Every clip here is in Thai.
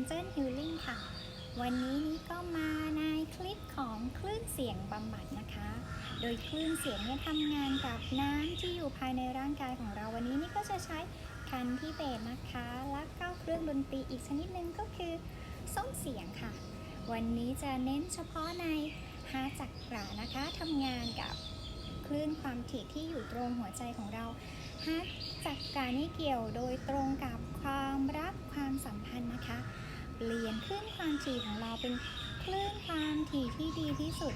Angel Healing ค่ะวันนี้นี้ก็มาในคลิปของคลื่นเสียงบำบัดนะคะโดยคลื่นเสียงเนี่ยทำงานกับน้ำที่อยู่ภายในร่างกายของเราวันนี้นี่ก็จะใช้คันที่เบสนะคะและก็เครื่องดนตรีอีกชนิดหนึ่งก็คือส้มเสียงค่ะวันนี้จะเน้นเฉพาะใน5 จักระนะคะทำงานกับคลื่นความถี่ที่อยู่ตรงหัวใจของเรา5 จักระนี้เกี่ยวโดยตรงกับความรักความสัมพันธ์นะคะเปลี่ยนคลื่นความถี่ของเราเป็นคลื่นความถี่ที่ดีที่สุด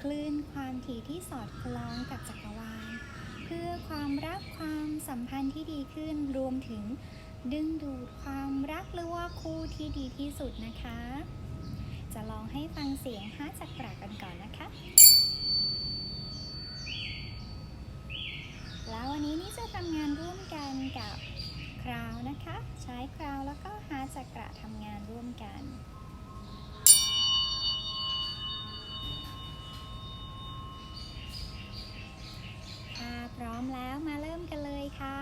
คลื่นความถี่ที่สอดคล้องกับจักรวาลเพื่อความรักความสัมพันธ์ที่ดีขึ้นรวมถึงดึงดูดความรักหรือว่าคู่ที่ดีที่สุดนะคะจะลองให้ฟังเสียง5 จักระกันก่อนนะคะแล้ววันนี้นี่จะทำงานร่วมกันกับคราวนะคะใช้คราวแล้วก็5 จักระทำงานร่วมกันค่ะพร้อมแล้วมาเริ่มกันเลยค่ะ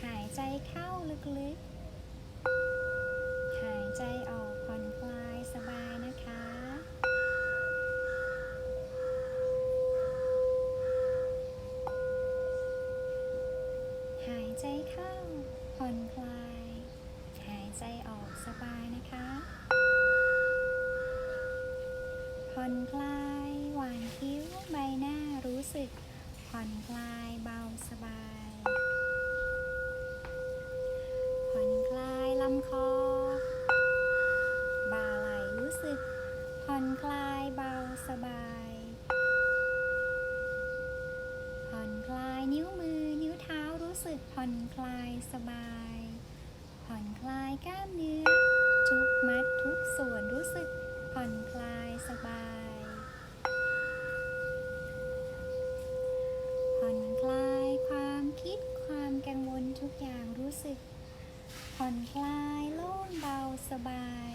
หายใจเข้าลึกๆหายใจออกผ่อนคลายสบายนะคะหายใจเข้าผ่อนคลายหายใจออกสบายนะคะผ่อนคลายหว่างคิ้วใบหน้ารู้สึกผ่อนคลายเบาสบายผ่อนคลายลำคอบ่าไหล่รู้สึกผ่อนคลายเบาสบายผ่อนคลายนิ้วมือนิ้วเท้ารู้สึกผ่อนคลายสบายผ่อนคลายกล้ามเนื้อทุกมัดทุกส่วนรู้สึกผ่อนคลายสบายผ่อนคลายความคิดความกังวลทุกอย่างรู้สึกผ่อนคลายโล่งเบาสบาย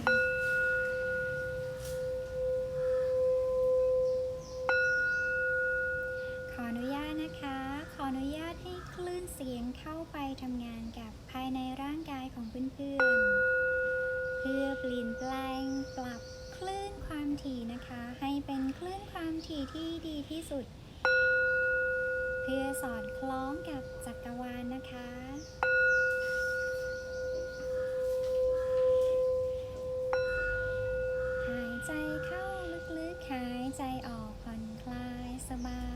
ขออนุญาตนะคะขออนุญาตให้คลื่นเสียงเข้าไปทำงานกับภายในร่างกายของเพื่อนๆเพื่อเปลี่ยนแปลงปรับคลื่นความถี่นะคะให้เป็นคลื่นความถี่ที่ดีที่สุดเพื่อสอดคล้องกับจักรวาลนะคะหายใจเข้าลึกๆหายใจออกผ่อนคลายสบาย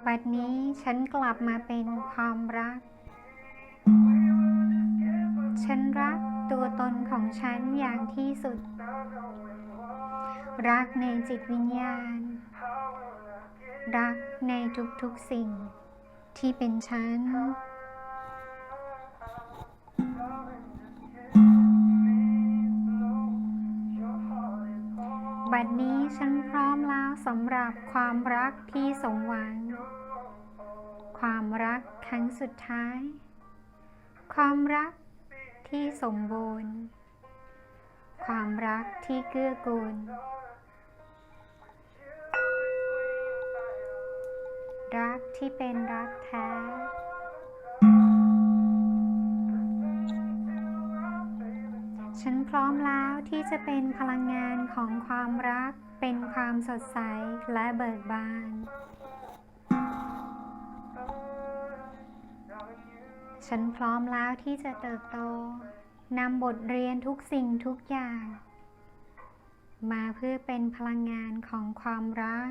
บัดนี้ฉันกลับมาเป็นความรักฉันรักตัวตนของฉันอย่างที่สุดรักในจิตวิญญาณรักในทุกๆสิ่งที่เป็นฉันบัดนี้ฉันพร้อมแล้วสำหรับความรักที่สมหวังความรักครั้งสุดท้ายความรักที่สมบูรณ์ความรักที่เกื้อกูลรักที่เป็นรักแท้ฉันพร้อมแล้วที่จะเป็นพลังงานของความรักเป็นความสดใสและเบิกบานฉันพร้อมแล้วที่จะเติบโตนำบทเรียนทุกสิ่งทุกอย่างมาเพื่อเป็นพลังงานของความรัก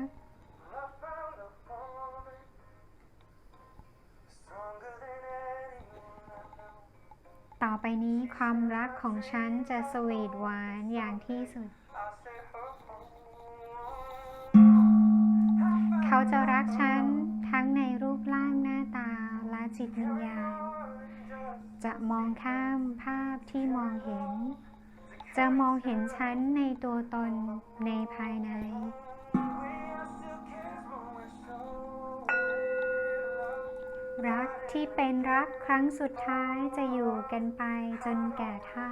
ต่อไปนี้ความรักของฉันจะสวีทหวานอย่างที่สุดเขา จะรักฉันทั้งในรูปร่างหน้าตาและจิตวิญญาณจะมองข้ามภาพที่มองเห็นจะมองเห็นฉันในตัวตนในภายในรักที่เป็นรักครั้งสุดท้ายจะอยู่กันไปจนแก่เฒ่า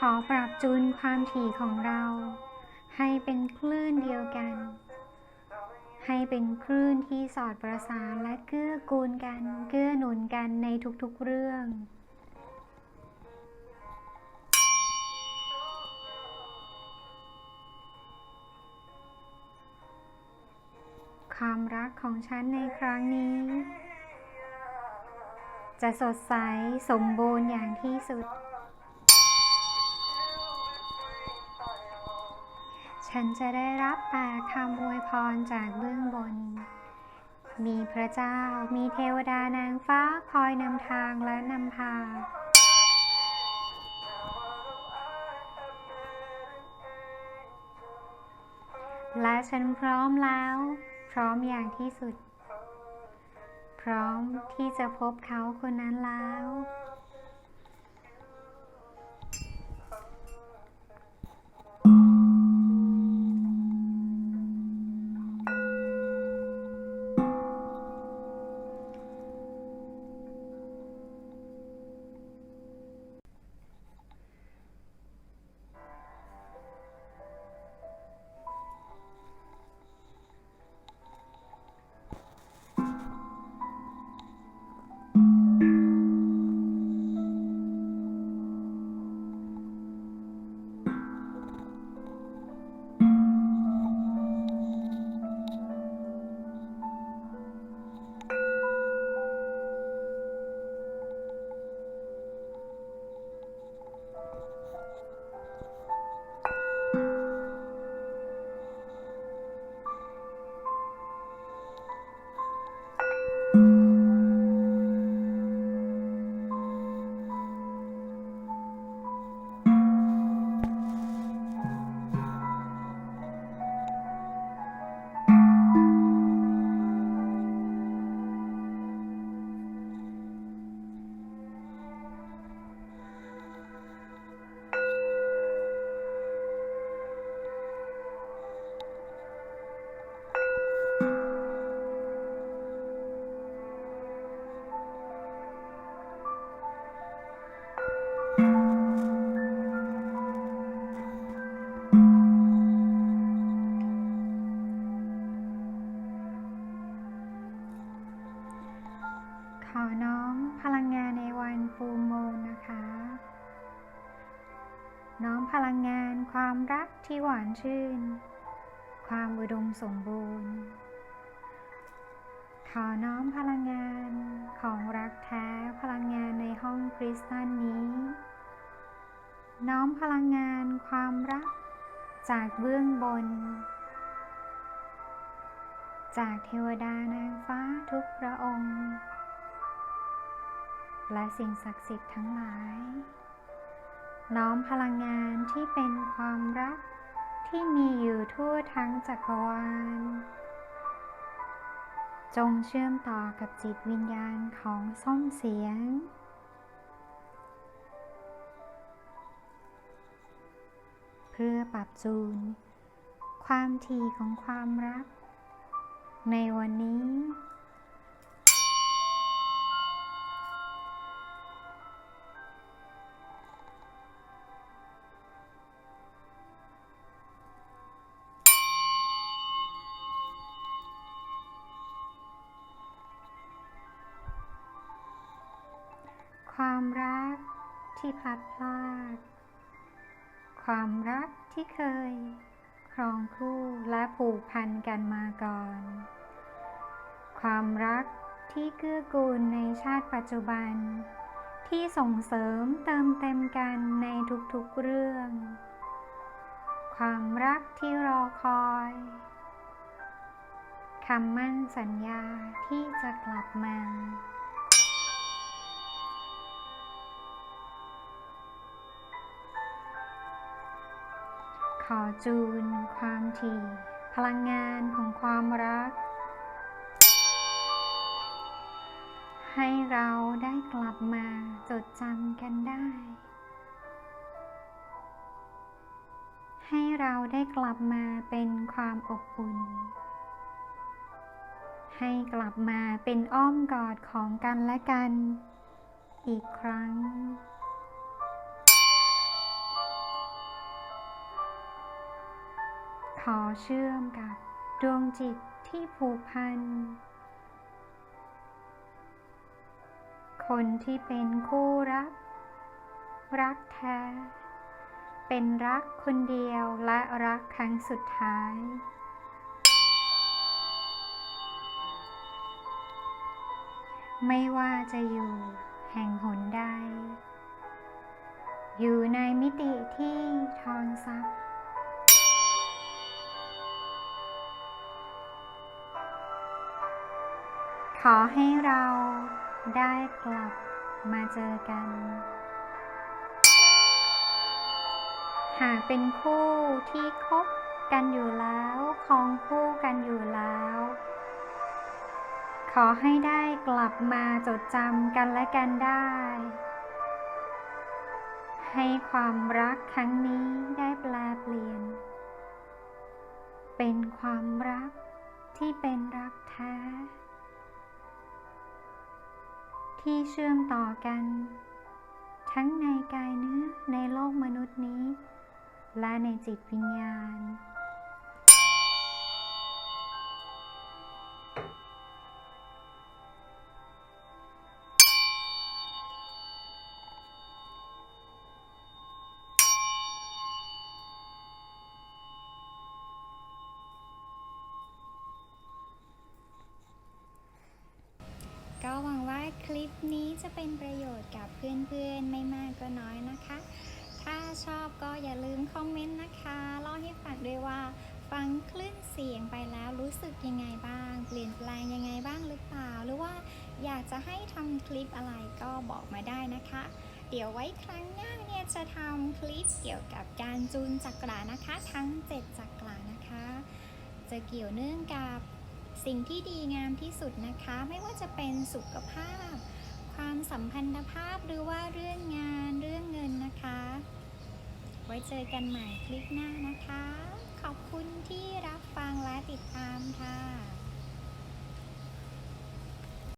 ขอปรับจูนความถี่ของเราให้เป็นคลื่นเดียวกันให้เป็นคลื่นที่สอดประสานและเกื้อกูลกันเกื้อหนุนกันในทุกๆเรื่องความรักของฉันในครั้งนี้จะสดใสสมบูรณ์อย่างที่สุดฉันจะได้รับแต่คำอวยพรจากเบื้องบนมีพระเจ้ามีเทวดานางฟ้าคอยนำทางและนำพาและฉันพร้อมแล้วพร้อมอย่างที่สุดพร้อมที่จะพบเขาคนนั้นแล้วขอน้อมพลังงานในวันฟูลมูนนะคะน้อมพลังงานความรักที่หวานชื่นความอุดมสมบูรณ์ขอน้อมพลังงานของรักแท้พลังงานในห้องคริสตัลนี้น้อมพลังงานความรักจากเบื้องบนจากเทวดานางฟ้าทุกพระองค์และสิ่งศักดิ์สิทธิ์ทั้งหลายน้อมพลังงานที่เป็นความรักที่มีอยู่ทั่วทั้งจักรวาลจงเชื่อมต่อกับจิตวิญญาณของส้มเสียงเพื่อปรับจูนความถี่ของความรักในวันนี้ ที่พลัดพรากความรักที่เคยครองคู่และผูกพันกันมาก่อนความรักที่เกื้อกูลในชาติปัจจุบันที่ส่งเสริมเติมเต็มกันในทุกๆเรื่องความรักที่รอคอยคำมั่นสัญญาที่จะกลับมาขอจูนความถี่พลังงานของความรักให้เราได้กลับมาจดจำกันได้ให้เราได้กลับมาเป็นความอบอุ่นให้กลับมาเป็นอ้อมกอดของกันและกันอีกครั้งขอเชื่อมกับดวงจิตที่ผูกพันคนที่เป็นคู่รักรักแท้เป็นรักคนเดียวและรักครั้งสุดท้ายไม่ว่าจะอยู่แห่งหนใดอยู่ในมิติที่ทอนซับขอให้เราได้กลับมาเจอกันหากเป็นคู่ที่คบกันอยู่แล้วครองคู่กันอยู่แล้วขอให้ได้กลับมาจดจำกันและกันได้ให้ความรักครั้งนี้ได้แปลเปลี่ยนเป็นความรักที่เป็นรักแท้ที่เชื่อมต่อกันทั้งในกายเนื้อในโลกมนุษย์นี้และในจิตวิญญาณก็หวังว่าคลิปนี้จะเป็นประโยชน์กับเพื่อนๆไม่มากก็น้อยนะคะถ้าชอบก็อย่าลืมคอมเมนต์นะคะเล่าให้ฟังด้วยว่าฟังคลื่นเสียงไปแล้วรู้สึกยังไงบ้างเปลี่ยนแปลงยังไงบ้างหรือเปล่าหรือว่าอยากจะให้ทำคลิปอะไรก็บอกมาได้นะคะเดี๋ยวไว้ครั้งหน้าเนี่ยจะทำคลิปเกี่ยวกับการจูนจักรานะคะทั้ง7จักรานะคะจะเกี่ยวเนื่องกับสิ่งที่ดีงามที่สุดนะคะไม่ว่าจะเป็นสุขภาพความสัมพันธภาพหรือว่าเรื่องงานเรื่องเงินนะคะไว้เจอกันใหม่คลิปหน้านะคะขอบคุณที่รับฟังและติดตามค่ะ